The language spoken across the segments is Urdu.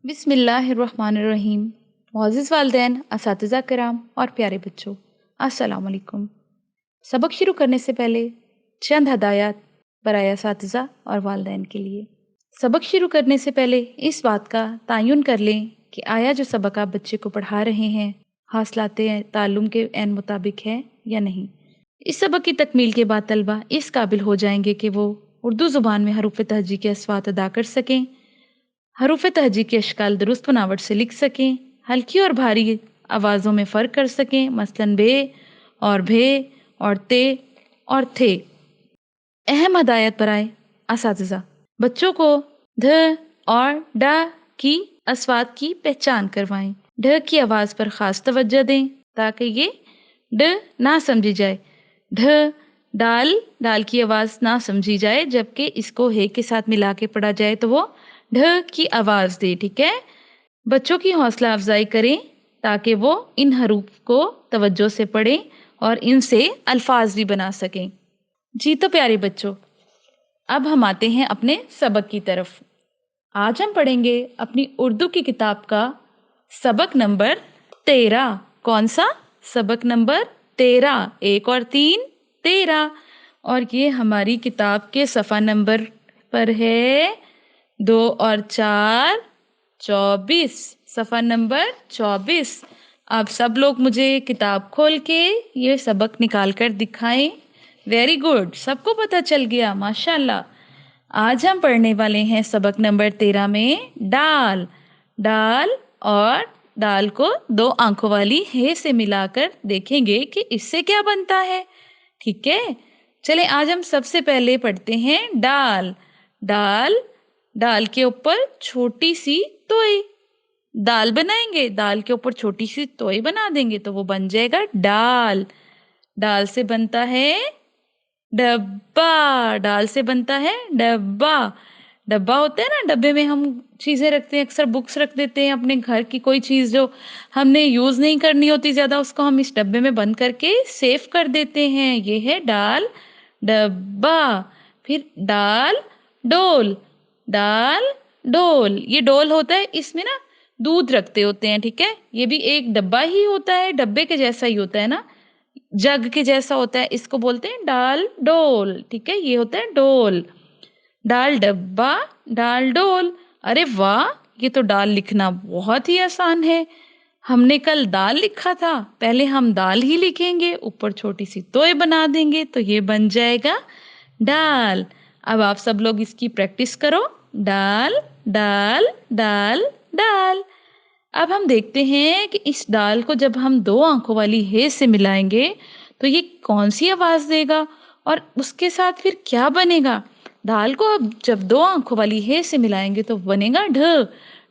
بسم اللہ الرحمن الرحیم۔ معزز والدین، اساتذہ کرام اور پیارے بچوں، السلام علیکم۔ سبق شروع کرنے سے پہلے چند ہدایات برائے اساتذہ اور والدین کے لیے۔ سبق شروع کرنے سے پہلے اس بات کا تعین کر لیں کہ آیا جو سبق آپ بچے کو پڑھا رہے ہیں حاصلات تعلم کے عین مطابق ہے یا نہیں۔ اس سبق کی تکمیل کے بعد طلبہ اس قابل ہو جائیں گے کہ وہ اردو زبان میں حروف تہجی کے اسوات ادا کر سکیں، حروف تہجی کے اشکال درست بناوٹ سے لکھ سکیں، ہلکی اور بھاری آوازوں میں فرق کر سکیں، مثلاً بے اور بھے اور تے اور تھے۔ اہم ہدایت برائے اساتذہ: بچوں کو دھ اور ڈا کی اصوات کی پہچان کروائیں۔ ڈھ کی آواز پر خاص توجہ دیں تاکہ یہ ڈ نہ سمجھی جائے۔ ڈھ ڈال ڈال کی آواز نہ سمجھی جائے، جبکہ اس کو ہے کے ساتھ ملا کے پڑھا جائے تو وہ ڈھ کی آواز دے، ٹھیک ہے؟ بچوں کی حوصلہ افزائی کریں تاکہ وہ ان حروف کو توجہ سے پڑھیں اور ان سے الفاظ بھی بنا سکیں۔ جی تو پیارے بچوں، اب ہم آتے ہیں اپنے سبق کی طرف۔ آج ہم پڑھیں گے اپنی اردو کی کتاب کا سبق نمبر 13۔ کون سا؟ سبق نمبر 13، 1 اور 3 13، اور یہ ہماری کتاب کے صفحہ نمبر پر ہے 2 اور 4 24، صفحہ نمبر 24۔ آپ سب لوگ مجھے کتاب کھول کے یہ سبق نکال کر دکھائیں۔ ویری گڈ، سب کو پتہ چل گیا، ماشاءاللہ۔ آج ہم پڑھنے والے ہیں سبق نمبر 13 میں ڈال۔ ڈال اور ڈال کو 2 آنکھوں والی ہے سے ملا کر دیکھیں گے کہ اس سے کیا بنتا ہے، ٹھیک ہے؟ چلیں آج ہم سب سے پہلے پڑھتے ہیں ڈال۔ ڈال، ڈال کے اوپر چھوٹی سی توئی دال بنائیں گے، دال کے اوپر چھوٹی سی توئی بنا دیں گے تو وہ بن جائے گا ڈال۔ ڈال سے بنتا ہے ڈبہ، ڈال سے بنتا ہے ڈبہ۔ ڈبہ ہوتا ہے نا، ڈبے میں ہم چیزیں رکھتے ہیں، اکثر بکس رکھ دیتے ہیں، اپنے گھر کی کوئی چیز جو ہم نے یوز نہیں کرنی ہوتی زیادہ اس کو ہم اس ڈبے میں بند کر کے سیو کر دیتے ہیں، یہ ہے ڈال ڈبہ۔ پھر ڈال ڈول۔ ڈال ڈول، یہ ڈول ہوتا ہے، اس میں نا دودھ رکھتے ہوتے ہیں، ٹھیک ہے؟ یہ بھی ایک ڈبہ ہی ہوتا ہے، ڈبے کے جیسا ہی ہوتا ہے نا، جگ کے جیسا ہوتا ہے، اس کو بولتے ہیں ڈال ڈول، ٹھیک ہے؟ یہ ہوتا ہے ڈول۔ ڈال ڈبہ، ڈال ڈول۔ ارے واہ، یہ تو ڈال لکھنا بہت ہی آسان ہے۔ ہم نے کل دال لکھا تھا، پہلے ہم دال ہی لکھیں گے، اوپر چھوٹی سی توئے بنا دیں گے تو یہ بن جائے گا ڈال۔ اب آپ سب لوگ اس کی پریکٹس کرو، ڈال ڈال ڈال ڈال۔ اب ہم دیکھتے ہیں کہ اس ڈال کو جب ہم 2 آنکھوں والی ہے سے ملائیں گے تو یہ کون سی آواز دے گا اور اس کے ساتھ پھر کیا بنے گا۔ ڈال کو اب جب 2 آنکھوں والی ہے سے ملائیں گے تو بنے گا ڈھ۔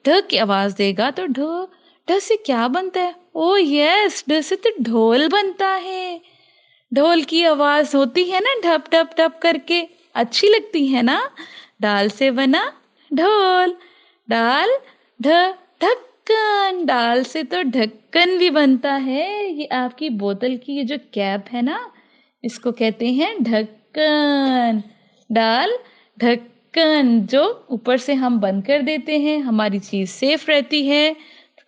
ڈھ کی آواز دے گا تو ڈھ۔ ڈھ سے کیا بنتا ہے؟ او یس، ڈھ سے تو ڈھول بنتا ہے۔ ڈھول کی آواز ہوتی ہے نا ڈھپ ڈھپ ڈھپ کر کے، اچھی لگتی ہے نا۔ ڈال سے بنا ڈھول۔ ڈال ڈھ ڈھکن، ڈال سے تو ڈھکن بھی بنتا ہے۔ یہ آپ کی بوتل کی یہ جو کیپ ہے نا، اس کو کہتے ہیں ڈھکن۔ ڈال ڈھکن، جو اوپر سے ہم بند کر دیتے ہیں، ہماری چیز سیف رہتی ہے،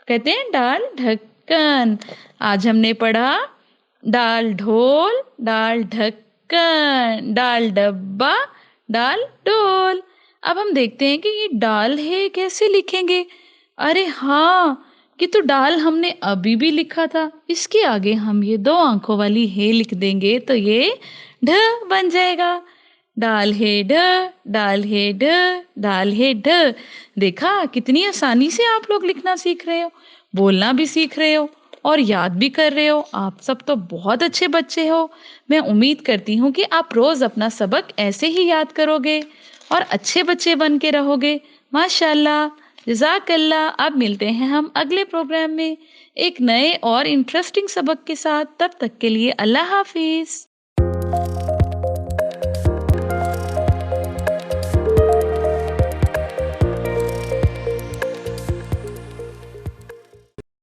کہتے ہیں ڈال ڈھکن۔ آج ہم نے پڑھا ڈال ڈھول، ڈال ڈھکن، ڈال ڈبہ، ڈال ڈول۔ اب ہم دیکھتے ہیں کہ یہ ڈال ہے کیسے لکھیں گے۔ ارے ہاں، یہ تو ڈال ہم نے ابھی بھی لکھا تھا، اس کے آگے ہم یہ 2 آنکھوں والی ہے لکھ دیں گے تو یہ ڈھ بن جائے گا۔ ڈال ہے ڈھ، ڈال ہے ڈھ، ڈال ہے ڈھ۔ دیکھا کتنی آسانی سے آپ لوگ لکھنا سیکھ رہے ہو، بولنا بھی سیکھ رہے ہو اور یاد بھی کر رہے ہو۔ آپ سب تو بہت اچھے بچے ہو۔ میں امید کرتی ہوں کہ آپ روز اپنا سبق ایسے ہی یاد کرو گے اور اچھے بچے بن کے رہو گے، ماشاءاللہ۔ جزاک اللہ۔ اب ملتے ہیں ہم اگلے پروگرام میں ایک نئے اور انٹرسٹنگ سبق کے ساتھ، تب تک کے لیے اللہ حافظ۔